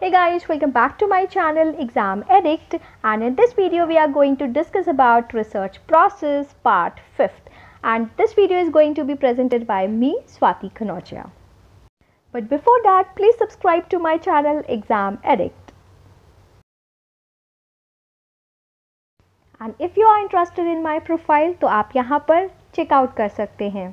Hey guys, welcome back to my channel Exam Addict, and in this video we are going to discuss about research process part 5th, and this video is going to be presented by me, Swati Kanochia. But before that, please subscribe to my channel Exam Addict. And if you are interested in my profile तो आप यहाँ पर check out कर सकते हैं.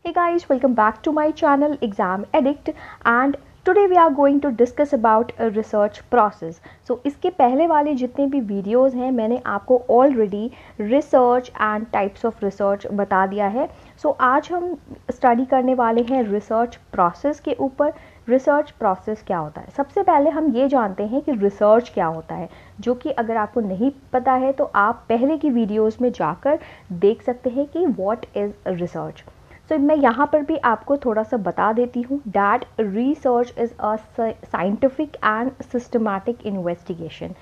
Hey guys, welcome back to my channel Exam Addict, and today we are going to discuss about a research process. So इसके पहले वाले जितने भी वीडियोस हैं मैंने आपको already research and types of research बता दिया है. सो आज हम स्टडी करने वाले हैं रिसर्च प्रोसेस के ऊपर. रिसर्च प्रोसेस क्या होता है? सबसे पहले हम ये जानते हैं कि रिसर्च क्या होता है, जो कि अगर आपको नहीं पता है तो आप पहले की वीडियोज़ में जाकर देख सकते हैं कि व्हाट इज़ रिसर्च. तो मैं यहाँ पर भी आपको थोड़ा सा बता देती हूँ that research is a scientific and systematic investigation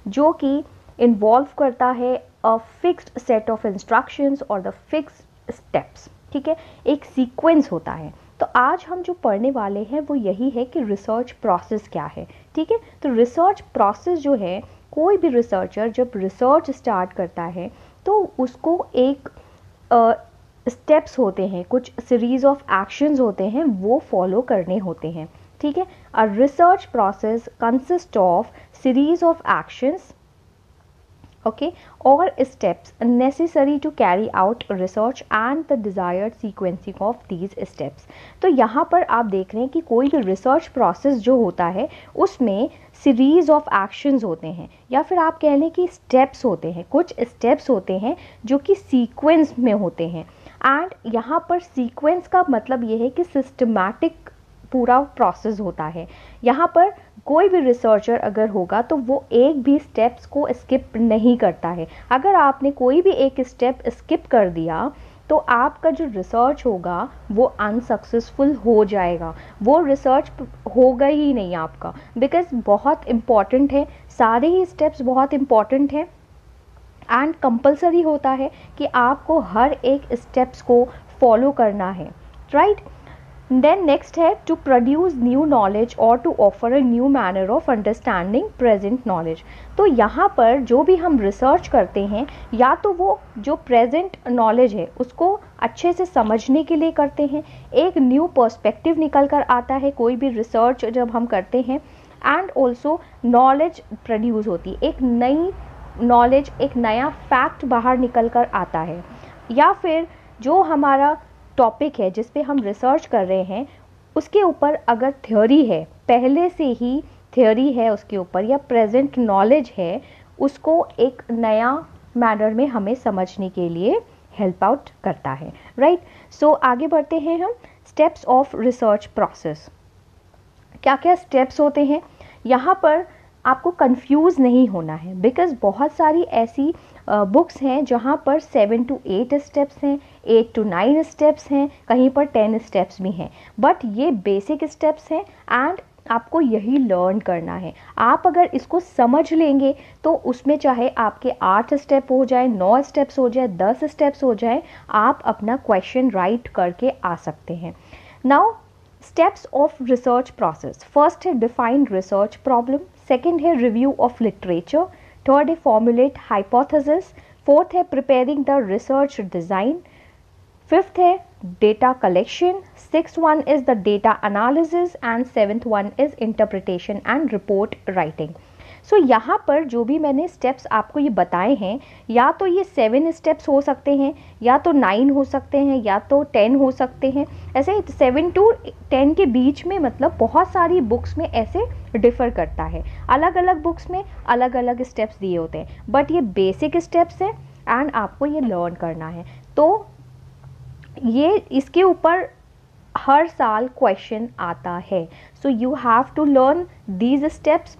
जो कि इन्वॉल्व करता है a fixed set of instructions और द फिक्स्ड स्टेप्स. ठीक है, एक सीक्वेंस होता है. तो आज हम जो पढ़ने वाले हैं वो यही है कि रिसर्च प्रोसेस क्या है. ठीक है, तो रिसर्च प्रोसेस जो है, कोई भी रिसर्चर जब रिसर्च स्टार्ट करता है तो उसको एक स्टेप्स होते हैं, कुछ सीरीज ऑफ एक्शंस होते हैं वो फॉलो करने होते हैं. ठीक है, a research process consist of series of actions okay or steps necessary to carry out research and the desired sequencing of these steps. तो यहाँ पर आप देख रहे हैं कि कोई भी रिसर्च प्रोसेस जो होता है उसमें सीरीज ऑफ एक्शंस होते हैं, या फिर आप कह लें कि स्टेप्स होते हैं. कुछ स्टेप्स होते हैं जो कि सीक्वेंस में होते हैं. एंड यहाँ पर सीक्वेंस का मतलब ये है कि सिस्टमैटिक पूरा प्रोसेस होता है. यहाँ पर कोई भी रिसर्चर अगर होगा तो वो एक भी स्टेप्स को स्किप नहीं करता है. अगर आपने कोई भी एक स्टेप स्किप कर दिया तो आपका जो रिसर्च होगा वो अनसक्सेसफुल हो जाएगा, वो रिसर्च होगा ही नहीं आपका. बिकॉज बहुत इम्पॉर्टेंट है, सारे ही स्टेप्स बहुत इम्पॉर्टेंट हैं एंड कंपलसरी होता है कि आपको हर एक स्टेप्स को फॉलो करना है. राइट. देन नेक्स्ट है टू प्रोड्यूस न्यू नॉलेज और to offer a new manner of understanding present knowledge. तो यहाँ पर जो भी हम रिसर्च करते हैं या तो वो जो प्रेजेंट नॉलेज है उसको अच्छे से समझने के लिए करते हैं, एक न्यू पर्सपेक्टिव निकल कर आता है कोई भी रिसर्च जब हम करते हैं, एंड ऑल्सो नॉलेज प्रोड्यूस होती है, एक नई नॉलेज, एक नया फैक्ट बाहर निकल कर आता है. या फिर जो हमारा टॉपिक है जिस पे हम रिसर्च कर रहे हैं उसके ऊपर अगर थ्योरी है, पहले से ही थ्योरी है उसके ऊपर, या प्रेजेंट नॉलेज है, उसको एक नया मैनर में हमें समझने के लिए हेल्प आउट करता है. राइट. सो आगे बढ़ते हैं हम. Steps of research process. क्या क्या स्टेप्स होते हैं? यहाँ पर आपको कंफ्यूज नहीं होना है, बिकॉज बहुत सारी ऐसी बुक्स हैं जहाँ पर 7 to 8 स्टेप्स हैं, 8 to 9 स्टेप्स हैं, कहीं पर 10 स्टेप्स भी हैं. बट ये बेसिक स्टेप्स हैं एंड आपको यही लर्न करना है. आप अगर इसको समझ लेंगे तो उसमें चाहे आपके 8 स्टेप हो जाए, 9 स्टेप्स हो जाए, 10 स्टेप्स हो जाए, आप अपना क्वेश्चन राइट करके आ सकते हैं. Now steps of research process. First है डिफाइन रिसर्च प्रॉब्लम, सेकेंड है रिव्यू ऑफ लिटरेचर, थर्ड है फॉर्मुलेट हाइपोथेसिस, फोर्थ है preparing the research design, fifth है data collection, sixth one is the data analysis and seventh one is interpretation and report writing. So यहाँ पर जो भी मैंने steps आपको ये बताए हैं, या तो ये 7 स्टेप्स हो सकते हैं, या तो 9 हो सकते हैं, या तो 10 हो सकते हैं. ऐसे 7 to 10 के बीच में, मतलब बहुत सारी बुक्स में ऐसे डिफ़र करता है. अलग अलग बुक्स में अलग अलग स्टेप्स दिए होते हैं, बट ये बेसिक स्टेप्स हैं एंड आपको ये लर्न करना है. तो ये इसके ऊपर हर साल क्वेश्चन आता है. So you have to learn these steps.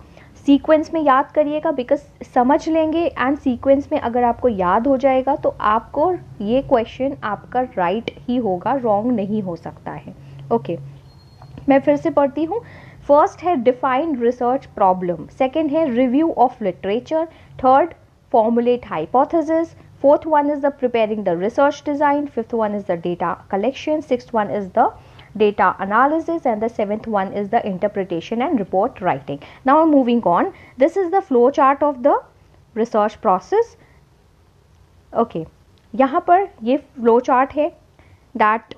Sequence में याद करिएगा, बिकॉज समझ लेंगे एंड सीक्वेंस में अगर आपको याद हो जाएगा तो आपको ये क्वेश्चन आपका राइट ही होगा, रॉन्ग नहीं हो सकता है. ओके, मैं फिर से पढ़ती हूँ. फर्स्ट है डिफाइन रिसर्च प्रॉब्लम, सेकेंड है review of literature, third formulate hypothesis, fourth one is the preparing the research design, fifth one is the data collection, sixth one is the data analysis, and the seventh one is the interpretation and report writing. Now moving on, this is the flow chart of the research process. Okay, यहाँ पर ये flow chart है that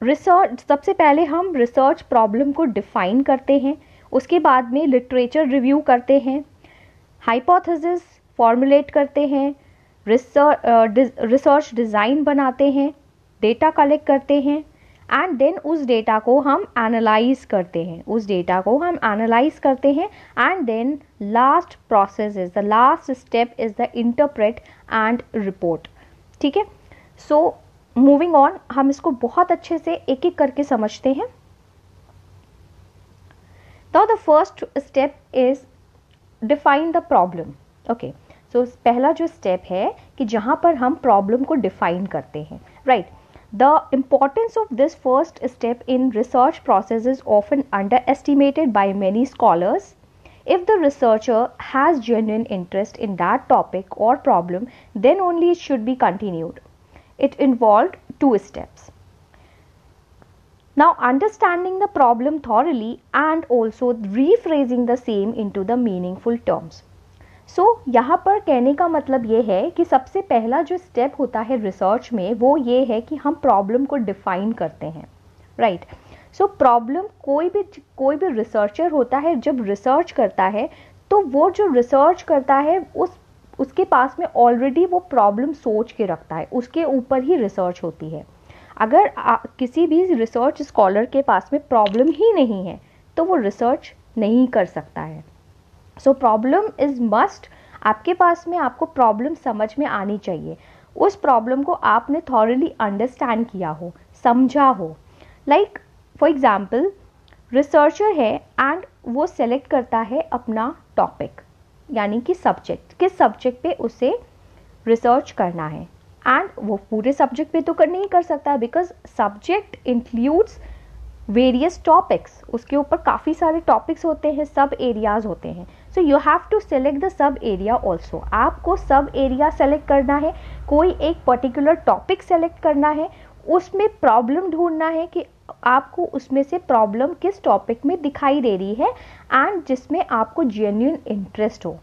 research, सबसे पहले हम research problem को define करते हैं, उसके बाद में लिटरेचर रिव्यू करते हैं, हाइपोथेसिस फॉर्मुलेट करते हैं, रिसर्च डिज़ाइन बनाते हैं, डेटा कलेक्ट करते हैं, एंड देन उस डेटा को हम एनालाइज करते हैं, and then last process is the last step is the interpret and report. ठीक है, सो मूविंग ऑन, हम इसको बहुत अच्छे से एक एक करके समझते हैं. Now the first step is define the problem. Okay, so पहला जो स्टेप है कि जहाँ पर हम प्रॉब्लम को डिफाइन करते हैं, right. The importance of this first step in research process is often underestimated by many scholars. If the researcher has genuine interest in that topic or problem, then only it should be continued. It involved 2 steps. Now, understanding the problem thoroughly and also rephrasing the same into the meaningful terms. सो यहाँ पर कहने का मतलब ये है कि सबसे पहला जो स्टेप होता है रिसर्च में वो ये है कि हम प्रॉब्लम को डिफाइन करते हैं, राइट. सो प्रॉब्लम कोई भी रिसर्चर होता है जब रिसर्च करता है तो वो जो रिसर्च करता है उसके पास में ऑलरेडी वो प्रॉब्लम सोच के रखता है, उसके ऊपर ही रिसर्च होती है. अगर किसी भी रिसर्च स्कॉलर के पास में प्रॉब्लम ही नहीं है तो वो रिसर्च नहीं कर सकता है. सो प्रॉब्लम इज़ मस्ट, आपके पास में आपको प्रॉब्लम समझ में आनी चाहिए, उस प्रॉब्लम को आपने थॉरली अंडरस्टैंड किया हो, समझा हो. लाइक फॉर एग्जांपल रिसर्चर है एंड वो सेलेक्ट करता है अपना टॉपिक, यानी कि सब्जेक्ट, किस सब्जेक्ट पे उसे रिसर्च करना है, एंड वो पूरे सब्जेक्ट पे तो नहीं कर सकता because subject includes various topics, उसके ऊपर काफ़ी सारे टॉपिक्स होते हैं, सब एरियाज़ होते हैं. So you have to select the sub area also. आपको सब एरिया सेलेक्ट करना है, कोई एक पर्टिकुलर टॉपिक सेलेक्ट करना है, उसमें प्रॉब्लम ढूंढना है कि आपको उसमें से प्रॉब्लम किस टॉपिक में दिखाई दे रही है एंड जिसमें आपको जेन्युइन इंटरेस्ट हो.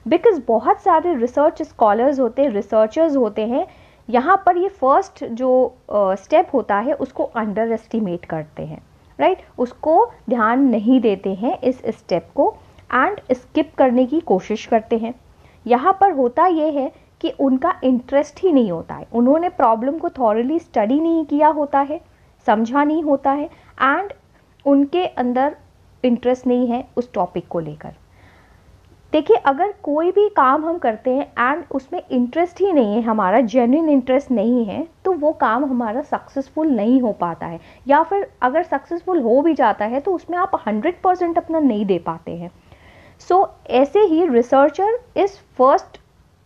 बिकॉज बहुत सारे रिसर्च स्कॉलर्स होते हैं, रिसर्चर्स होते हैं, यहाँ पर ये फर्स्ट जो स्टेप होता है उसको अंडर एस्टिमेट करते हैं, राइट. उसको ध्यान नहीं देते हैं इस स्टेप को एंड स्किप करने की कोशिश करते हैं. यहाँ पर होता ये है कि उनका इंटरेस्ट ही नहीं होता है, उन्होंने प्रॉब्लम को थॉरली स्टडी नहीं किया होता है, समझा नहीं होता है, एंड उनके अंदर इंटरेस्ट नहीं है उस टॉपिक को लेकर. देखिए, अगर कोई भी काम हम करते हैं एंड उसमें इंटरेस्ट ही नहीं है, हमारा जेन्युइन इंटरेस्ट नहीं है, तो वो काम हमारा सक्सेसफुल नहीं हो पाता है, या फिर अगर सक्सेसफुल हो भी जाता है तो उसमें आप 100% अपना नहीं दे पाते हैं. सो ऐसे ही रिसर्चर इस फर्स्ट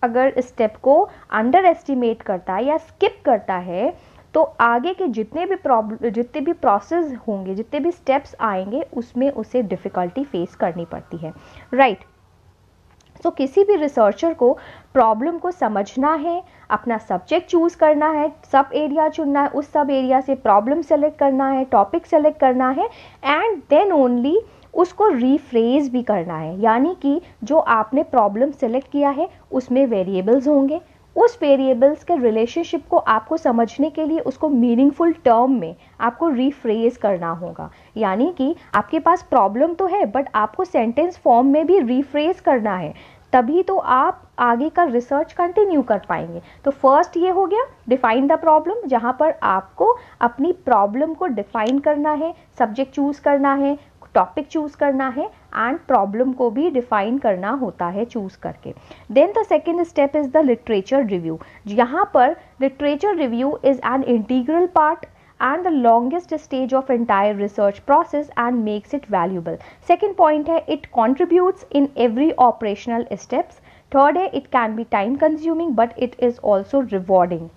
अगर स्टेप को अंडर एस्टिमेट करता है या स्किप करता है तो आगे के जितने भी प्रोसेस होंगे, जितने भी स्टेप्स आएंगे, उसमें उसे डिफ़िकल्टी फेस करनी पड़ती है, राइट. सो किसी भी रिसर्चर को प्रॉब्लम को समझना है, अपना सब्जेक्ट चूज़ करना है, सब एरिया चुनना है, उस सब एरिया से प्रॉब्लम सेलेक्ट करना है, टॉपिक सेलेक्ट करना है, एंड देन ओनली उसको रीफ्रेज भी करना है. यानी कि जो आपने प्रॉब्लम सेलेक्ट किया है उसमें वेरिएबल्स होंगे, उस वेरिएबल्स के रिलेशनशिप को आपको समझने के लिए उसको मीनिंगफुल टर्म में आपको रीफ्रेज करना होगा. यानी कि आपके पास प्रॉब्लम तो है बट आपको सेंटेंस फॉर्म में भी रीफ्रेज करना है, तभी तो आप आगे का रिसर्च कंटिन्यू कर पाएंगे. तो फर्स्ट ये हो गया डिफाइन द प्रॉब्लम, जहाँ पर आपको अपनी प्रॉब्लम को डिफाइन करना है, सब्जेक्ट चूज़ करना है, टॉपिक चूज़ करना है, एंड प्रॉब्लम को भी डिफाइन करना होता है चूज़ करके. Then the second step is the literature review. यहाँ पर literature review is an integral part and the longest stage of entire research process and makes it valuable. Second point है, it contributes in every operational steps. Third है, it can be time consuming but it is also rewarding.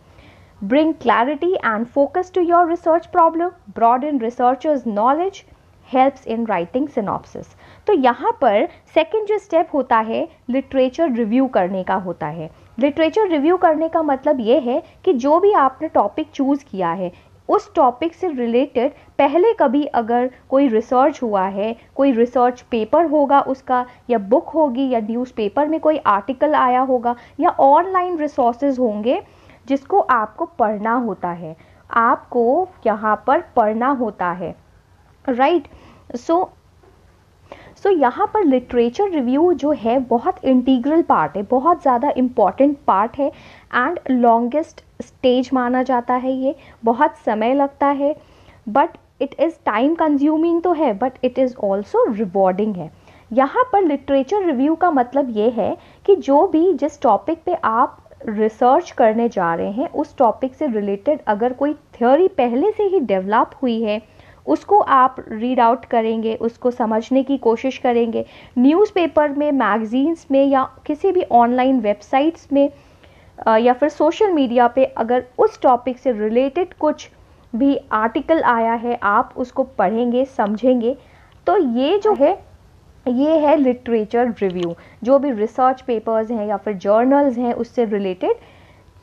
Bring clarity and focus to your research problem, broaden researchers knowledge, helps in writing synopsis. तो यहाँ पर second जो step होता है literature review करने का होता है. लिटरेचर रिव्यू करने का मतलब ये है कि जो भी आपने टॉपिक चूज़ किया है, उस टॉपिक से रिलेटेड पहले कभी अगर कोई रिसर्च हुआ है, कोई रिसर्च पेपर होगा उसका, या बुक होगी, या न्यूज़पेपर में कोई आर्टिकल आया होगा, या ऑनलाइन रिसोर्सेज होंगे जिसको आपको पढ़ना होता है, आपको यहाँ पर पढ़ना होता है, राइट। सो यहाँ पर लिटरेचर रिव्यू जो है बहुत इंटीग्रल पार्ट है, बहुत ज़्यादा इम्पॉर्टेंट पार्ट है एंड लॉन्गेस्ट स्टेज माना जाता है। ये बहुत समय लगता है, but it is time consuming तो है, but it is also rewarding है। यहाँ पर लिटरेचर रिव्यू का मतलब ये है कि जो भी जिस टॉपिक पे आप रिसर्च करने जा रहे हैं उस टॉपिक से रिलेटेड अगर कोई थ्योरी पहले से ही डेवलप हुई है उसको आप रीड आउट करेंगे, उसको समझने की कोशिश करेंगे। न्यूज़पेपर में, मैगजीन्स में, या किसी भी ऑनलाइन वेबसाइट्स में या फिर सोशल मीडिया पे अगर उस टॉपिक से रिलेटेड कुछ भी आर्टिकल आया है आप उसको पढ़ेंगे, समझेंगे। तो ये जो है ये है लिटरेचर रिव्यू, जो भी रिसर्च पेपर्स हैं या फिर जर्नल्स हैं उससे रिलेटेड।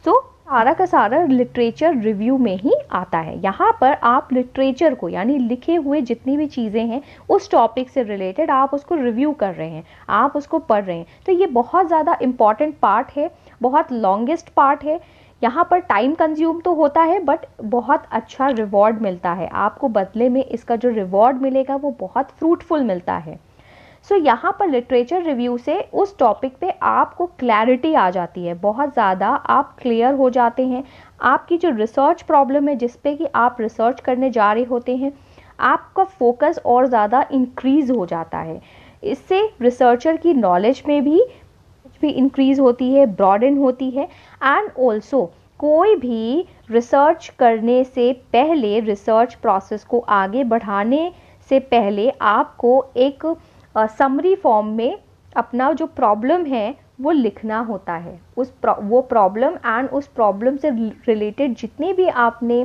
तो सारा का सारा लिटरेचर रिव्यू में ही आता है। यहाँ पर आप लिटरेचर को यानी लिखे हुए जितनी भी चीज़ें हैं उस टॉपिक से रिलेटेड आप उसको रिव्यू कर रहे हैं, आप उसको पढ़ रहे हैं। तो ये बहुत ज़्यादा इम्पॉर्टेंट पार्ट है, बहुत लॉन्गेस्ट पार्ट है। यहाँ पर टाइम कंज्यूम तो होता है बट बहुत अच्छा रिवॉर्ड मिलता है आपको, बदले में इसका जो रिवॉर्ड मिलेगा वो बहुत फ्रूटफुल मिलता है। सो यहाँ पर लिटरेचर रिव्यू से उस टॉपिक पे आपको क्लैरिटी आ जाती है, बहुत ज़्यादा आप क्लियर हो जाते हैं। आपकी जो रिसर्च प्रॉब्लम है जिस पे कि आप रिसर्च करने जा रहे होते हैं, आपका फोकस और ज़्यादा इंक्रीज़ हो जाता है। इससे रिसर्चर की नॉलेज में भी इंक्रीज़ होती है, ब्रॉडन होती है। एंड ऑल्सो कोई भी रिसर्च करने से पहले, रिसर्च प्रोसेस को आगे बढ़ाने से पहले आपको एक समरी फॉर्म में अपना जो प्रॉब्लम है वो लिखना होता है। वो प्रॉब्लम एंड उस प्रॉब्लम से रिलेटेड जितनी भी आपने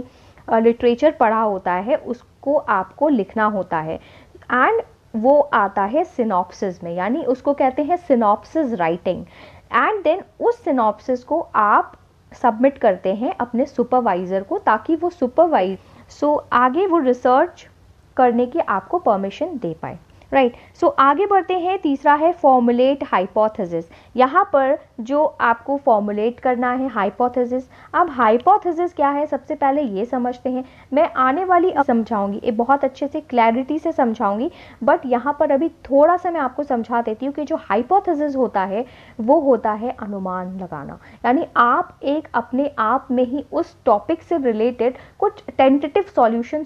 लिटरेचर पढ़ा होता है उसको आपको लिखना होता है। एंड वो आता है सिनॉप्सिस में, यानी उसको कहते हैं सिनॉप्सिस राइटिंग। एंड देन उस सिनॉप्सिस को आप सबमिट करते हैं अपने सुपरवाइज़र को, ताकि वो आगे वो रिसर्च करने की आपको परमिशन दे पाए, राइट। सो आगे बढ़ते हैं। तीसरा है फॉर्मुलेट हाइपोथेसिस। यहाँ पर जो आपको फॉर्मुलेट करना है हाइपोथेसिस। अब हाइपोथेसिस क्या है सबसे पहले ये समझते हैं। मैं आने वाली समझाऊंगी, ये बहुत अच्छे से क्लैरिटी से समझाऊंगी, बट यहाँ पर अभी थोड़ा सा मैं आपको समझा देती हूँ कि जो हाइपोथेसिस होता है वो होता है अनुमान लगाना। यानी आप एक अपने आप में ही उस टॉपिक से रिलेटेड कुछ टेंटेटिव सॉल्यूशन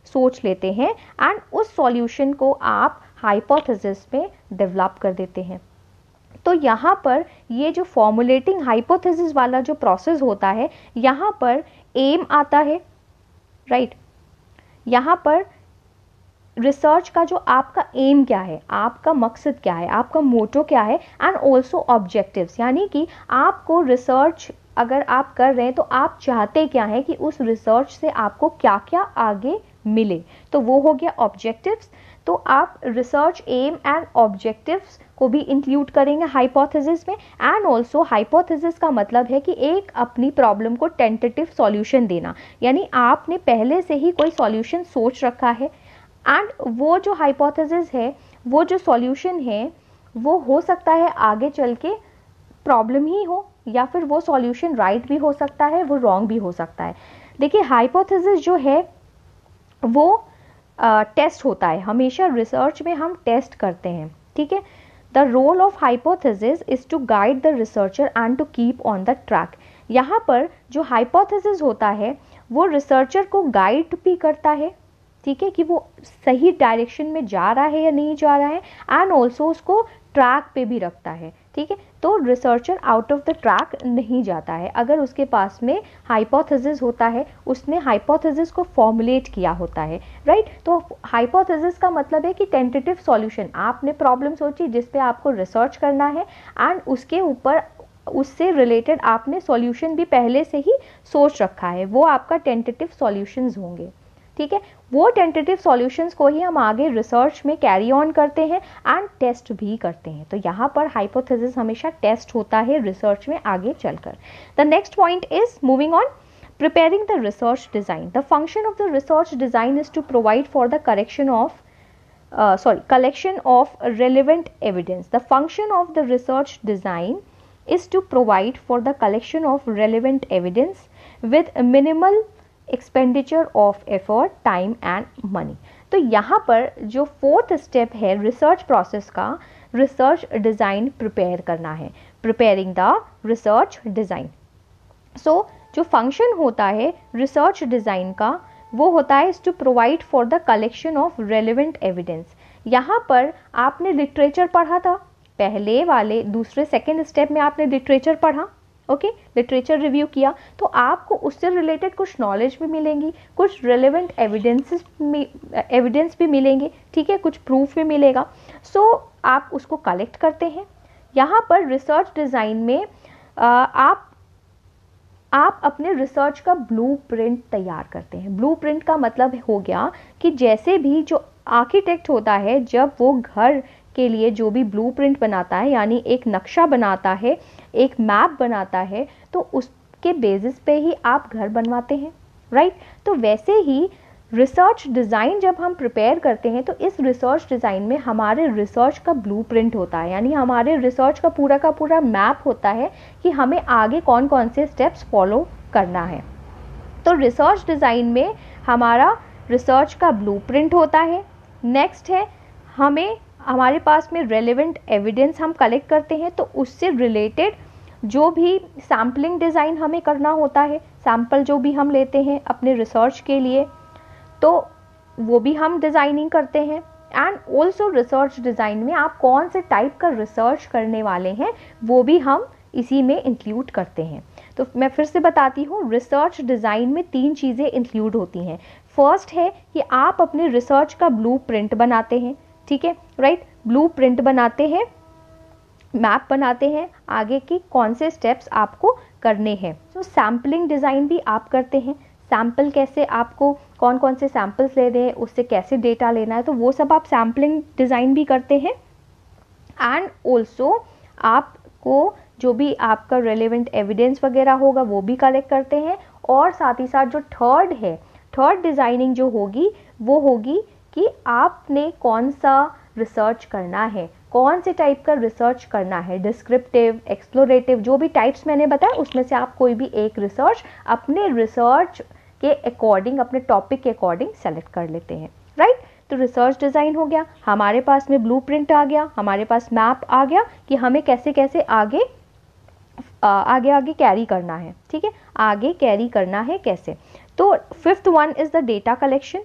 सोच लेते हैं, एंड उस सॉल्यूशन को आप हाइपोथेसिस में डेवलप कर देते हैं। तो यहाँ पर ये जो फॉर्मुलेटिंग हाइपोथेसिस वाला जो प्रोसेस होता है, यहाँ पर एम आता है, राइट। यहाँ पर रिसर्च का जो आपका एम क्या है, आपका मकसद क्या है, आपका मोटो क्या है, एंड ऑल्सो ऑब्जेक्टिव्स, यानी कि आपको रिसर्च अगर आप कर रहे हैं तो आप चाहते क्या हैं कि उस रिसर्च से आपको क्या क्या आगे मिले। तो वो हो गया ऑब्जेक्टिव्स। तो आप रिसर्च एम एंड ऑब्जेक्टिव्स को भी इंक्लूड करेंगे हाइपोथेसिस में। एंड ऑल्सो हाइपोथेसिस का मतलब है कि एक अपनी प्रॉब्लम को टेंटेटिव सॉल्यूशन देना, यानी आपने पहले से ही कोई सॉल्यूशन सोच रखा है, एंड वो जो हाइपोथेसिस है, वो जो सॉल्यूशन है, वो हो सकता है आगे चल के प्रॉब्लम ही हो, या फिर वो सॉल्यूशन राइट भी हो सकता है, वो रॉन्ग भी हो सकता है। देखिए हाइपोथेसिस जो है वो टेस्ट होता है, हमेशा रिसर्च में हम टेस्ट करते हैं, ठीक है। The role of hypothesis is to guide the researcher and to keep on the track. यहाँ पर जो हाइपोथेसिस होता है वो रिसर्चर को गाइड भी करता है, ठीक है, कि वो सही डायरेक्शन में जा रहा है या नहीं जा रहा है, एंड ऑल्सो उसको ट्रैक पे भी रखता है, ठीक है। तो researcher out of the track नहीं जाता है अगर उसके पास में हाइपोथेसिस होता है, उसने हाइपोथेसिस को फॉर्मुलेट किया होता है, राइट। तो हाइपोथेसिस का मतलब है कि टेंटेटिव सॉल्यूशन, आपने प्रॉब्लम सोची जिस पे आपको रिसर्च करना है, एंड उसके ऊपर उससे रिलेटेड आपने सॉल्यूशन भी पहले से ही सोच रखा है, वो आपका टेंटेटिव सॉल्यूशंस होंगे, ठीक है। वो टेंटेटिव सॉल्यूशंस को ही हम आगे रिसर्च में कैरी ऑन करते हैं एंड टेस्ट भी करते हैं। तो यहाँ पर हाइपोथेसिस हमेशा टेस्ट होता है रिसर्च में आगे चलकर। The next point is moving on. Preparing the research design. The function of the research design is to provide for the collection of relevant evidence. The function of the research design is to provide for the collection of relevant evidence with minimal expenditure of effort, time and money. तो यहाँ पर जो fourth step है research process का, research design prepare करना है, preparing the research design. सो जो function होता है रिसर्च डिज़ाइन का वो होता है to provide for the collection of relevant evidence. यहाँ पर आपने लिटरेचर पढ़ा था, पहले वाले दूसरे सेकेंड स्टेप में आपने लिटरेचर पढ़ा, ओके, लिटरेचर रिव्यू किया, तो आपको उससे रिलेटेड कुछ नॉलेज भी मिलेंगी, कुछ रेलिवेंट एविडेंस भी मिलेंगे, ठीक है, कुछ प्रूफ भी मिलेगा. सो आप उसको कलेक्ट करते हैं. यहाँ पर रिसर्च डिज़ाइन में आप अपने रिसर्च का ब्लूप्रिंट तैयार करते हैं. ब्लूप्रिंट का मतलब हो गया कि जैसे भी जो आर्किटेक्ट होता है जब वो घर के लिए जो भी ब्लूप्रिंट बनाता है, यानी एक नक्शा बनाता है, एक मैप बनाता है, तो उसके बेसिस पे ही आप घर बनवाते हैं, राइट. तो वैसे ही रिसर्च डिज़ाइन जब हम प्रिपेयर करते हैं तो इस रिसर्च डिज़ाइन में हमारे रिसर्च का ब्लूप्रिंट होता है, यानी हमारे रिसर्च का पूरा मैप होता है कि हमें आगे कौन कौन से स्टेप्स फॉलो करना है. तो रिसर्च डिज़ाइन में हमारा रिसर्च का ब्लूप्रिंट होता है. नेक्स्ट है हमारे पास में रेलेवेंट एविडेंस हम कलेक्ट करते हैं, तो उससे रिलेटेड जो भी सैम्पलिंग डिज़ाइन हमें करना होता है, सैम्पल जो भी हम लेते हैं अपने रिसर्च के लिए, तो वो भी हम डिज़ाइनिंग करते हैं. एंड ऑल्सो रिसर्च डिज़ाइन में आप कौन से टाइप का रिसर्च करने वाले हैं वो भी हम इसी में इंक्लूड करते हैं. तो मैं फिर से बताती हूँ, रिसर्च डिज़ाइन में 3 चीज़ें इंक्लूड होती हैं. फर्स्ट है कि आप अपने रिसर्च का ब्लूप्रिंट बनाते हैं, ठीक है, राइट, ब्लूप्रिंट बनाते हैं, मैप बनाते हैं आगे की कौन से स्टेप्स आपको करने हैं. तो सैम्पलिंग डिज़ाइन भी आप करते हैं, सैम्पल कैसे आपको कौन कौन से सैम्पल्स लेने हैं, उससे कैसे डेटा लेना है, तो वो सब आप सैम्पलिंग डिज़ाइन भी करते हैं. एंड ऑल्सो आपको जो भी आपका रेलेवेंट एविडेंस वगैरह होगा वो भी कलेक्ट करते हैं. और साथ ही साथ जो थर्ड डिज़ाइनिंग जो होगी वो होगी कि आपने कौन सा रिसर्च करना है, कौन से टाइप का रिसर्च करना है, डिस्क्रिप्टिव, एक्सप्लोरेटिव, जो भी टाइप्स मैंने बताया उसमें से आप कोई भी एक रिसर्च अपने रिसर्च के अकॉर्डिंग, अपने टॉपिक के अकॉर्डिंग सेलेक्ट कर लेते हैं, राइट. तो रिसर्च डिज़ाइन हो गया, हमारे पास में ब्लूप्रिंट आ गया, हमारे पास मैप आ गया कि हमें कैसे कैसे आगे कैरी करना है, ठीक है, आगे कैरी करना है कैसे. तो fifth one is the data collection.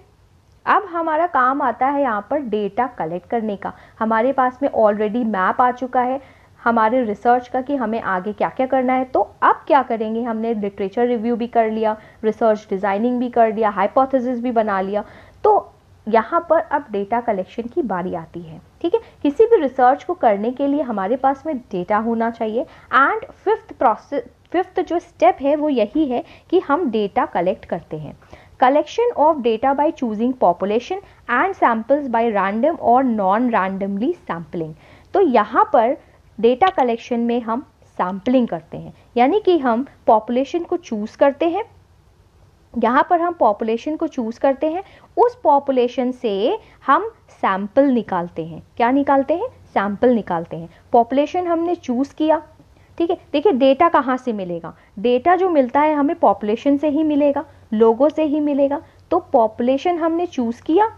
अब हमारा काम आता है यहाँ पर डेटा कलेक्ट करने का. हमारे पास में ऑलरेडी मैप आ चुका है हमारे रिसर्च का कि हमें आगे क्या क्या करना है. तो अब क्या करेंगे, हमने लिटरेचर रिव्यू भी कर लिया, रिसर्च डिज़ाइनिंग भी कर लिया, हाइपोथेसिस भी बना लिया, तो यहाँ पर अब डेटा कलेक्शन की बारी आती है, ठीक है. किसी भी रिसर्च को करने के लिए हमारे पास में डेटा होना चाहिए. एंड फिफ्थ जो स्टेप है वो यही है कि हम डेटा कलेक्ट करते हैं. Collection of data by choosing population and samples by random or non-randomly sampling. तो यहाँ पर डेटा कलेक्शन में हम सैम्पलिंग करते हैं, यानी कि हम पॉपुलेशन को चूज़ करते हैं. यहाँ पर हम पॉपुलेशन को चूज़ करते हैं, उस पॉपुलेशन से हम सैम्पल निकालते हैं. क्या निकालते हैं? सैम्पल निकालते हैं. पॉपुलेशन हमने चूज़ किया, ठीक है. देखिए डेटा कहाँ से मिलेगा, डेटा जो मिलता है हमें पॉपुलेशन से ही मिलेगा, लोगों से ही मिलेगा. तो पॉपुलेशन हमने चूज़ किया,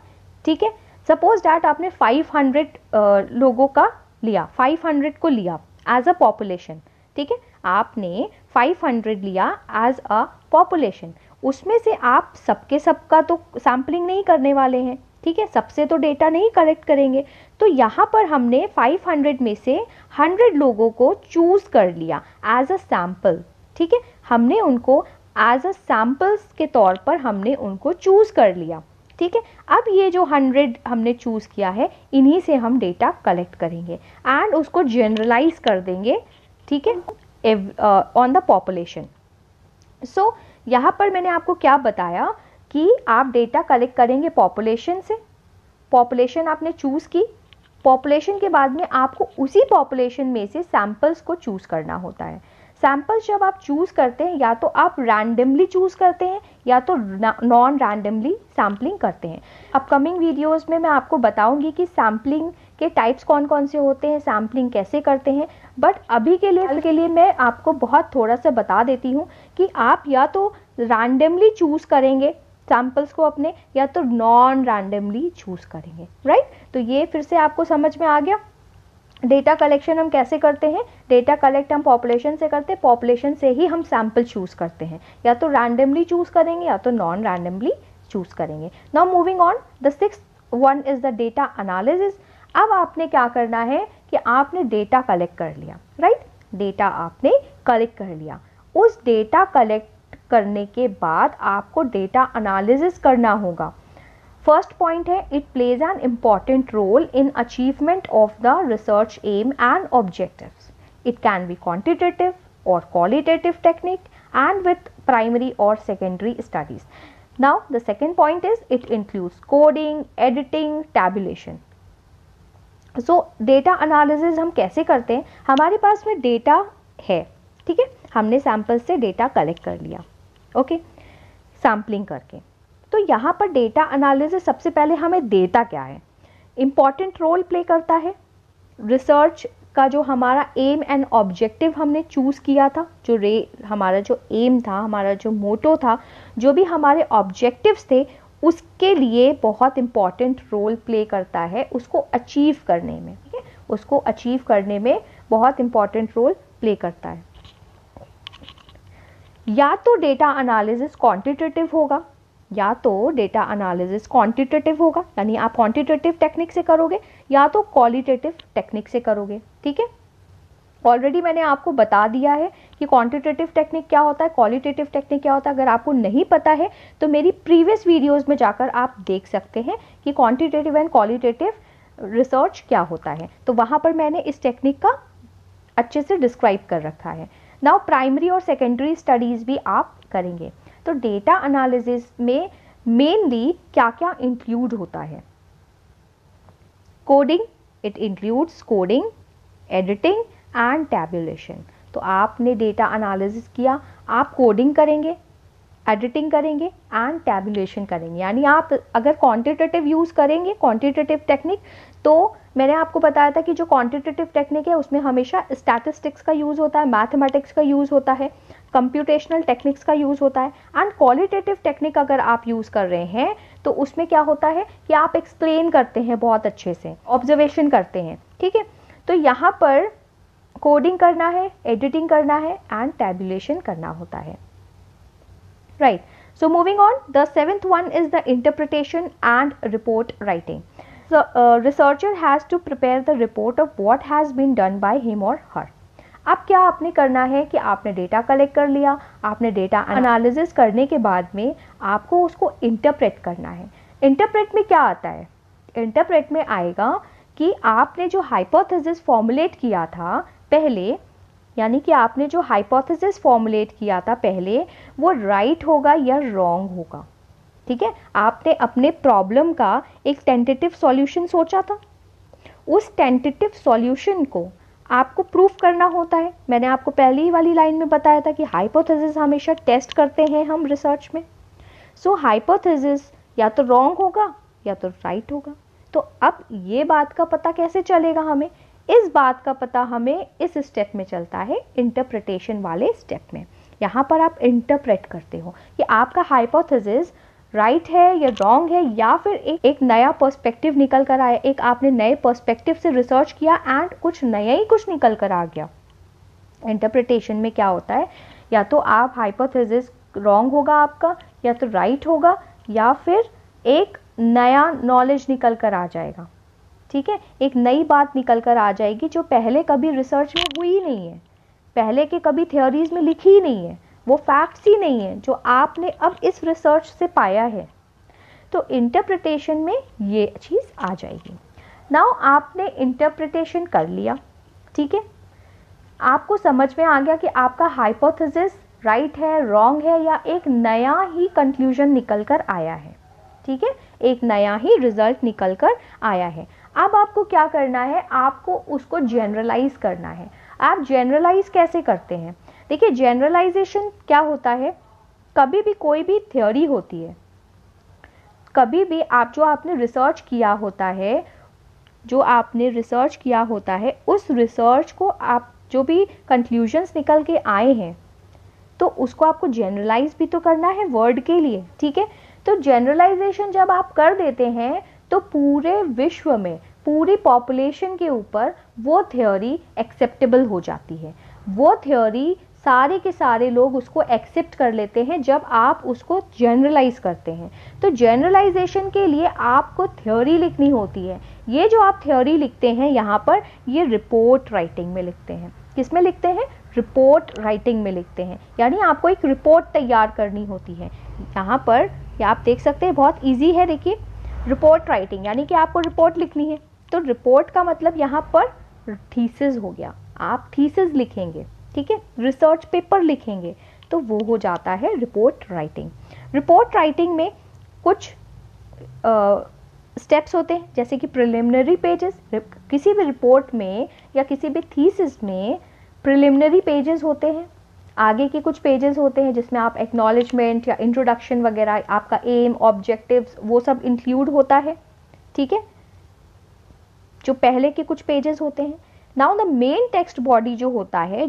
ठीक है. सपोज डैट आपने 500 लोगों का लिया, 500 को लिया एज अ पॉपुलेशन, ठीक है, आपने 500 लिया एज अ पॉपुलेशन. उसमें से आप सबका तो सैम्पलिंग नहीं करने वाले हैं, ठीक है, सबसे तो डेटा नहीं कलेक्ट करेंगे. तो यहाँ पर हमने 500 में से 100 लोगों को चूज़ कर लिया एज अ सैम्पल, ठीक है, हमने उनको एज अ सैम्पल्स के तौर पर हमने उनको चूज़ कर लिया, ठीक है. अब ये जो 100 हमने चूज़ किया है इन्हीं से हम डेटा कलेक्ट करेंगे एंड उसको जनरलाइज कर देंगे, ठीक है, ऑन द पॉपुलेशन. सो यहाँ पर मैंने आपको क्या बताया कि आप डेटा कलेक्ट करेंगे पॉपुलेशन से. पॉपुलेशन आपने चूज़ की, पॉपुलेशन के बाद में आपको उसी पॉपुलेशन में से सैम्पल्स को चूज़ करना होता है. सैम्पल्स जब आप चूज़ करते हैं या तो आप रैंडमली चूज़ करते हैं या तो नॉन रैंडमली सैम्पलिंग करते हैं। अपकमिंग वीडियोस में मैं आपको बताऊंगी कि सैम्पलिंग के टाइप्स कौन कौन से होते हैं, सैम्पलिंग कैसे करते हैं, बट अभी के लिए मैं आपको बहुत थोड़ा सा बता देती हूँ कि आप या तो रैंडमली चूज़ करेंगे सैम्पल्स को अपने, या तो नॉन रैंडमली चूज़ करेंगे, राइट। तो ये फिर से आपको समझ में आ गया। डेटा कलेक्शन हम कैसे करते हैं, डेटा कलेक्ट हम पॉपुलेशन से करते हैं, पॉपुलेशन से ही हम सैम्पल चूज़ करते हैं, या तो रैंडमली चूज़ करेंगे या तो नॉन रैंडमली चूज़ करेंगे। Now moving on, the sixth one is the data analysis. अब आपने क्या करना है कि आपने डेटा कलेक्ट कर लिया, राइट, डेटा आपने कलेक्ट कर लिया। उस डेटा कलेक्ट करने के बाद आपको डेटा एनालिसिस करना होगा। फर्स्ट पॉइंट है, it plays an important role in achievement of the research aim and objectives. It can be quantitative और qualitative technique and with primary और secondary studies. Now the second point is it includes coding, editing, tabulation. So data analysis हम कैसे करते हैं, हमारे पास में data है, ठीक है, हमने सैंपल से डेटा कलेक्ट कर लिया, ओके, सैम्पलिंग करके। तो यहाँ पर डेटा एनालिसिस सबसे पहले हमें देता क्या है, इम्पॉर्टेंट रोल प्ले करता है। रिसर्च का जो हमारा एम एंड ऑब्जेक्टिव हमने चूज़ किया था, हमारा जो एम था, हमारा जो मोटो था, जो भी हमारे ऑब्जेक्टिव्स थे, उसके लिए बहुत इम्पॉर्टेंट रोल प्ले करता है उसको अचीव करने में, ठीक है, उसको अचीव करने में बहुत इम्पॉर्टेंट रोल प्ले करता है। या तो डेटा एनालिसिस क्वांटिटेटिव होगा, या तो डेटा एनालिसिस क्वांटिटेटिव होगा, यानी आप क्वांटिटेटिव टेक्निक से करोगे, या तो क्वालिटेटिव टेक्निक से करोगे, ठीक है। ऑलरेडी मैंने आपको बता दिया है कि क्वांटिटेटिव टेक्निक क्या होता है, क्वालिटेटिव टेक्निक क्या होता है। अगर आपको नहीं पता है तो मेरी प्रीवियस वीडियोस में जाकर आप देख सकते हैं कि क्वांटिटेटिव एंड क्वालिटेटिव रिसर्च क्या होता है, तो वहाँ पर मैंने इस टेक्निक का अच्छे से डिस्क्राइब कर रखा है। नाउ प्राइमरी और सेकेंडरी स्टडीज़ भी आप करेंगे। तो डेटा एनालिसिस में मेनली क्या क्या इंक्लूड होता है, coding, it includes coding, editing and tabulation. तो आपने डेटा एनालिसिस किया, आप कोडिंग करेंगे, एडिटिंग करेंगे एंड टैबुलेशन करेंगे। यानी आप अगर क्वांटिटेटिव यूज़ करेंगे, क्वांटिटेटिव टेक्निक, तो मैंने आपको बताया था कि जो क्वांटिटेटिव टेक्निक है उसमें हमेशा स्टैटिस्टिक्स का यूज़ होता है, मैथमेटिक्स का यूज़ होता है, कंप्यूटेशनल टेक्निक्स का यूज़ होता है। एंड क्वालिटेटिव टेक्निक अगर आप यूज़ कर रहे हैं तो उसमें क्या होता है कि आप एक्सप्लेन करते हैं बहुत अच्छे से, ऑब्जर्वेशन करते हैं, ठीक है। तो यहाँ पर कोडिंग करना है, एडिटिंग करना है एंड टैबुलेशन करना होता है, right. So moving on, the seventh one is the interpretation and report writing. The researcher has to prepare the report of what has been done by him or her. अब क्या आपने करना है कि आपने डेटा कलेक्ट कर लिया, आपने डेटा एनालिसिस करने के बाद में आपको उसको इंटरप्रेट करना है। इंटरप्रेट में क्या आता है, इंटरप्रेट में आएगा कि आपने जो हाइपोथेसिस फॉर्मुलेट किया था पहले, यानी कि आपने जो हाइपोथेसिस फॉर्मुलेट किया था पहले, वो राइट होगा या रॉन्ग होगा, ठीक है। आपने अपने प्रॉब्लम का एक टेंटेटिव सॉल्यूशन सोचा था, उस टेंटेटिव सॉल्यूशन को आपको प्रूफ करना होता है। मैंने आपको पहली वाली लाइन में बताया था कि हाइपोथेसिस हमेशा टेस्ट करते हैं हम रिसर्च में। सो हाइपोथेसिस या तो रॉन्ग होगा या तो राइट होगा। तो अब ये बात का पता कैसे चलेगा हमें, इस बात का पता हमें इस स्टेप में चलता है, इंटरप्रिटेशन वाले स्टेप में। यहाँ पर आप इंटरप्रेट करते हो कि आपका हाइपोथेसिस राइट है या रॉन्ग है, या फिर एक नया पर्सपेक्टिव निकल कर आया, एक आपने नए पर्सपेक्टिव से रिसर्च किया एंड कुछ नया ही कुछ निकल कर आ गया। इंटरप्रिटेशन में क्या होता है, या तो आप हाइपोथेसिस रॉन्ग होगा आपका, या तो राइट होगा, या फिर एक नया नॉलेज निकल कर आ जाएगा, ठीक है, एक नई बात निकल कर आ जाएगी जो पहले कभी रिसर्च में हुई नहीं है, पहले के कभी थ्योरीज में लिखी ही नहीं है, वो फैक्ट्स ही नहीं है जो आपने अब इस रिसर्च से पाया है। तो इंटरप्रिटेशन में ये चीज़ आ जाएगी। नाउ आपने इंटरप्रिटेशन कर लिया, ठीक है, आपको समझ में आ गया कि आपका हाइपोथेसिस राइट है, रॉन्ग है, या एक नया ही कंक्लूजन निकल कर आया है, ठीक है, एक नया ही रिजल्ट निकल कर आया है। अब आपको क्या करना है, आपको उसको जनरलाइज करना है। आप जनरलाइज कैसे करते हैं, देखिए जनरलाइजेशन क्या होता है, कभी भी कोई भी थ्योरी होती है, कभी भी आपने रिसर्च किया होता है, उस रिसर्च को आप जो भी कंक्लूजन्स निकल के आए हैं तो उसको आपको जनरलाइज भी तो करना है वर्ड के लिए, ठीक है। तो जनरलाइजेशन जब आप कर देते हैं तो पूरे विश्व में, पूरी पॉपुलेशन के ऊपर वो थ्योरी एक्सेप्टेबल हो जाती है, वो थ्योरी सारे के सारे लोग उसको एक्सेप्ट कर लेते हैं जब आप उसको जनरलाइज करते हैं। तो जनरलाइजेशन के लिए आपको थ्योरी लिखनी होती है। ये जो आप थ्योरी लिखते हैं यहाँ पर, ये रिपोर्ट राइटिंग में लिखते हैं। किस में लिखते हैं? रिपोर्ट राइटिंग में लिखते हैं, यानी आपको एक रिपोर्ट तैयार करनी होती है। यहाँ पर या आप देख सकते हैं बहुत इजी है, देखिए रिपोर्ट राइटिंग यानी कि आपको रिपोर्ट लिखनी है। तो रिपोर्ट का मतलब यहाँ पर थीसिस हो गया, आप थीसिस लिखेंगे, ठीक है, रिसर्च पेपर लिखेंगे, तो वो हो जाता है रिपोर्ट राइटिंग। रिपोर्ट राइटिंग में कुछ स्टेप्स होते हैं, जैसे कि प्रिलिमिनरी पेजेस। किसी भी रिपोर्ट में या किसी भी थीसिस में प्रिलिमिनरी पेजेस होते हैं, आगे के कुछ पेजेस होते हैं जिसमें आप एक्नॉलेजमेंट या इंट्रोडक्शन वगैरह, आपका एम, ऑब्जेक्टिव्स, वो सब इंक्लूड होता है, ठीक है, जो पहले के कुछ पेजेस होते हैं। Now the main text body जो होता है,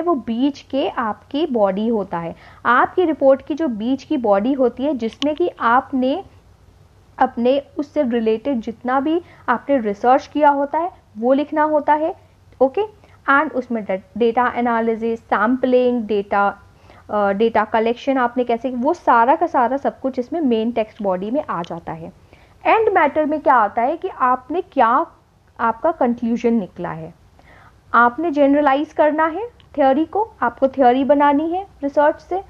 वो बीच के आपकी बॉडी होता है। आपकी रिपोर्ट की जो बीच की बॉडी होती है, जिसमें कि आपने अपने उससे रिलेटेड जितना भी आपने रिसर्च किया होता है वो लिखना होता है, ओके। एंड उसमें data analysis, sampling, data collection आपने कैसे, वो सारा का सारा सब कुछ इसमें मेन टेक्स्ट बॉडी में आ जाता है। एंड मैटर में क्या आता है कि आपने क्या, आपका कंक्लूजन निकला है, आपने जनरलाइज करना है थ्योरी को, आपको थ्योरी बनानी है रिसर्च से,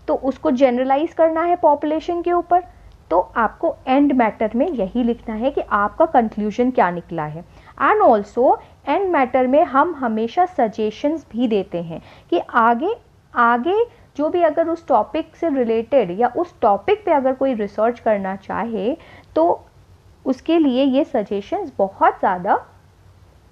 तो उसको जनरलाइज करना है पॉपुलेशन के ऊपर, तो आपको एंड मैटर में यही लिखना है कि आपका कंक्लूजन क्या निकला है। एंड ऑल्सो एंड मैटर में हम हमेशा सजेशंस भी देते हैं कि आगे जो भी अगर उस टॉपिक से रिलेटेड या उस टॉपिक पे अगर कोई रिसर्च करना चाहे तो उसके लिए ये सजेशंस बहुत ज़्यादा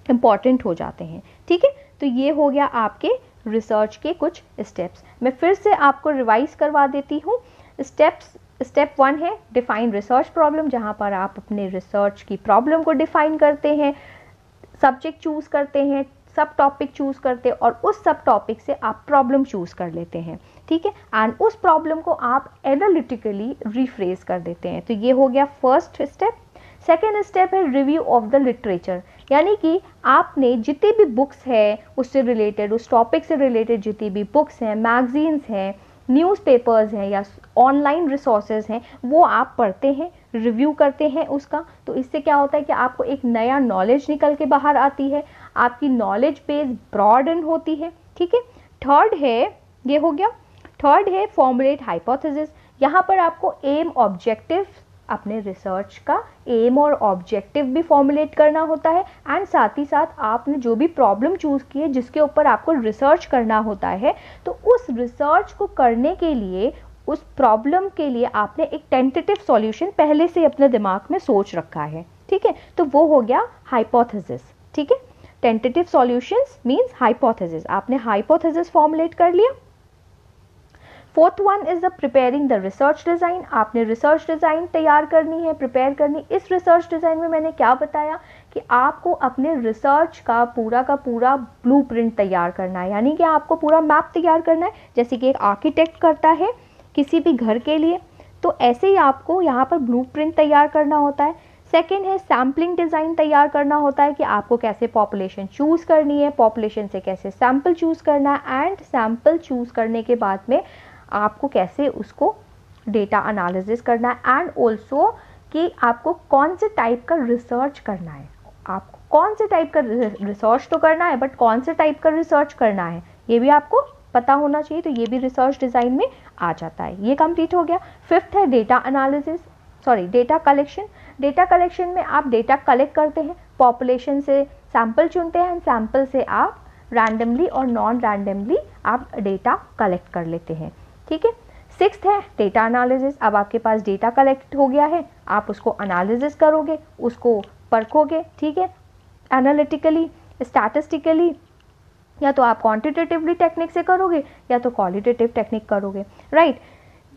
इम्पॉर्टेंट हो जाते हैं, ठीक है। तो ये हो गया आपके रिसर्च के कुछ स्टेप्स। मैं फिर से आपको रिवाइज करवा देती हूँ। स्टेप 1 है डिफाइन रिसर्च प्रॉब्लम, जहाँ पर आप अपने रिसर्च की प्रॉब्लम को डिफाइन करते हैं, सब्जेक्ट चूज़ करते हैं, सब टॉपिक चूज़ करते हैं और उस सब टॉपिक से आप प्रॉब्लम चूज़ कर लेते हैं, ठीक है। एंड उस प्रॉब्लम को आप एनालिटिकली रिफ्रेज कर देते हैं। तो ये हो गया फर्स्ट स्टेप। सेकेंड स्टेप है रिव्यू ऑफ द लिटरेचर, यानी कि आपने जितनी भी बुक्स है उससे रिलेटेड, उस टॉपिक से रिलेटेड जितनी भी बुक्स हैं, मैगजीन्स हैं, न्यूज़पेपर्स हैं या ऑनलाइन रिसोर्सेज हैं, वो आप पढ़ते हैं, रिव्यू करते हैं उसका। तो इससे क्या होता है कि आपको एक नया नॉलेज निकल के बाहर आती है, आपकी नॉलेज बेस ब्रॉडन होती है, ठीक है। थर्ड है, ये हो गया, थर्ड है फॉर्मुलेट हाइपोथेसिस। यहाँ पर आपको एम, ऑब्जेक्टिव, अपने रिसर्च का एम और ऑब्जेक्टिव भी फॉर्मुलेट करना होता है। एंड साथ ही साथ आपने जो भी प्रॉब्लम चूज़ की है जिसके ऊपर आपको रिसर्च करना होता है, तो उस रिसर्च को करने के लिए, उस प्रॉब्लम के लिए आपने एक टेंटेटिव सॉल्यूशन पहले से अपने दिमाग में सोच रखा है, ठीक है। तो वो हो गया हाइपोथेसिस, ठीक है। टेंटेटिव सॉल्यूशंस मींस हाइपोथेसिस, आपने हाइपोथेसिस फॉर्मुलेट कर लिया। Fourth one is the preparing the research design, आपने रिसर्च डिज़ाइन तैयार करनी है, प्रिपेयर करनी। इस रिसर्च डिज़ाइन में मैंने क्या बताया कि आपको अपने रिसर्च का पूरा ब्लूप्रिंट तैयार करना है, यानी कि आपको पूरा मैप तैयार करना है, जैसे कि एक आर्किटेक्ट करता है किसी भी घर के लिए, तो ऐसे ही आपको यहाँ पर ब्लूप्रिंट तैयार करना होता है। सेकेंड है सैम्पलिंग डिज़ाइन तैयार करना होता है कि आपको कैसे पॉपुलेशन चूज़ करनी है, पॉपुलेशन से कैसे सैम्पल चूज़ करना है, एंड सैम्पल चूज़ करने के बाद में आपको कैसे उसको डेटा एनालिसिस करना है, एंड ऑल्सो कि आपको कौन से टाइप का रिसर्च करना है, आपको कौन से टाइप का रिसर्च तो करना है बट कौन से टाइप का रिसर्च करना है ये भी आपको पता होना चाहिए। तो ये भी रिसर्च डिज़ाइन में आ जाता है। ये कंप्लीट हो गया। फिफ्थ है डेटा कलेक्शन। डेटा कलेक्शन में आप डेटा कलेक्ट करते हैं, पॉपुलेशन से सैम्पल चुनते हैं, सैम्पल से आप रैंडमली और नॉन रैंडमली आप डेटा कलेक्ट कर लेते हैं, ठीक है। सिक्स्थ है डेटा एनालिसिस। अब आपके पास डेटा कलेक्ट हो गया है, आप उसको एनालिसिस करोगे, उसको परखोगे, ठीक है, एनालिटिकली, स्टैटिस्टिकली, या तो आप क्वांटिटेटिवली टेक्निक से करोगे या तो क्वालिटेटिव टेक्निक करोगे, right.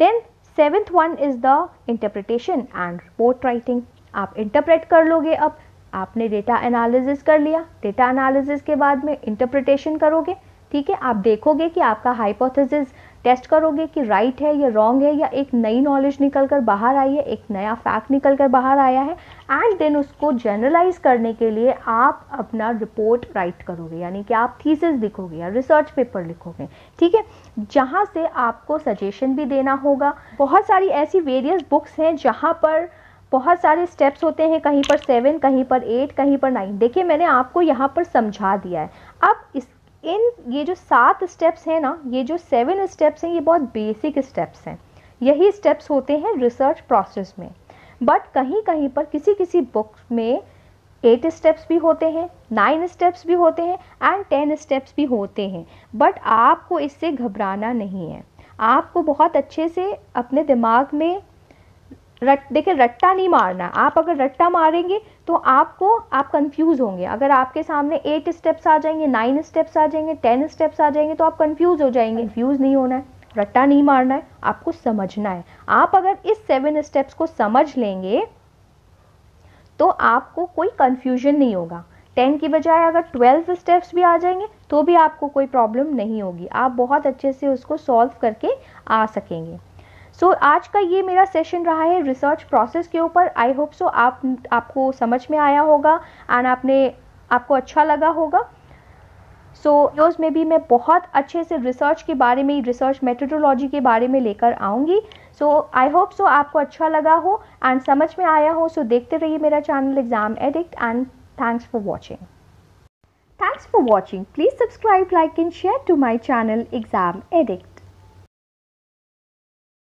Then 7th one is the interpretation and report writing. आप इंटरप्रेट कर लोगे, अब आपने डेटा एनालिसिस कर लिया, डेटा एनालिसिस के बाद में इंटरप्रिटेशन करोगे, ठीक है। आप देखोगे कि आपका हाइपोथेसिस टेस्ट करोगे कि राइट है या रॉन्ग है, या एक नई नॉलेज निकल कर बाहर आई है, एक नया फैक्ट निकल कर बाहर आया है, एंड देन उसको जनरलाइज करने के लिए आप अपना रिपोर्ट राइट करोगे, यानी कि आप थीसिस लिखोगे या रिसर्च पेपर लिखोगे, ठीक है, जहाँ से आपको सजेशन भी देना होगा। बहुत सारी ऐसी वेरियस बुक्स हैं जहाँ पर बहुत सारे स्टेप्स होते हैं, कहीं पर 7, कहीं पर 8, कहीं पर 9। देखिए मैंने आपको यहाँ पर समझा दिया है। अब ये जो 7 स्टेप्स हैं ना, ये जो 7 स्टेप्स हैं, ये बहुत बेसिक स्टेप्स हैं, यही स्टेप्स होते हैं रिसर्च प्रोसेस में। बट कहीं कहीं पर किसी बुक में 8 स्टेप्स भी होते हैं, 9 स्टेप्स भी होते हैं एंड 10 स्टेप्स भी होते हैं। बट आपको इससे घबराना नहीं है, आपको बहुत अच्छे से अपने दिमाग में देखिए रट्टा नहीं मारना। आप अगर रट्टा मारेंगे तो आप कंफ्यूज होंगे। अगर आपके सामने 8 स्टेप्स आ जाएंगे, 9 स्टेप्स आ जाएंगे, 10 स्टेप्स आ जाएंगे तो आप कंफ्यूज हो जाएंगे। कंफ्यूज नहीं होना है, रट्टा नहीं मारना है, आपको समझना है। आप अगर इस 7 स्टेप्स को समझ लेंगे तो आपको कोई कंफ्यूजन नहीं होगा। 10 की बजाय अगर 12 स्टेप्स भी आ जाएंगे तो भी आपको कोई प्रॉब्लम नहीं होगी, आप बहुत अच्छे से उसको सॉल्व करके आ सकेंगे। सो आज का ये मेरा सेशन रहा है रिसर्च प्रोसेस के ऊपर। आई होप सो आपको समझ में आया होगा एंड आपको अच्छा लगा होगा। सो वीडियोज़ में भी मैं बहुत अच्छे से रिसर्च के बारे में, रिसर्च मेथोडोलॉजी के बारे में लेकर आऊँगी। सो आई होप सो आपको अच्छा लगा हो एंड समझ में आया हो। सो देखते रहिए मेरा channel exam addict and thanks for watching. Thanks for watching. Please subscribe, like and share to my channel Exam Addict.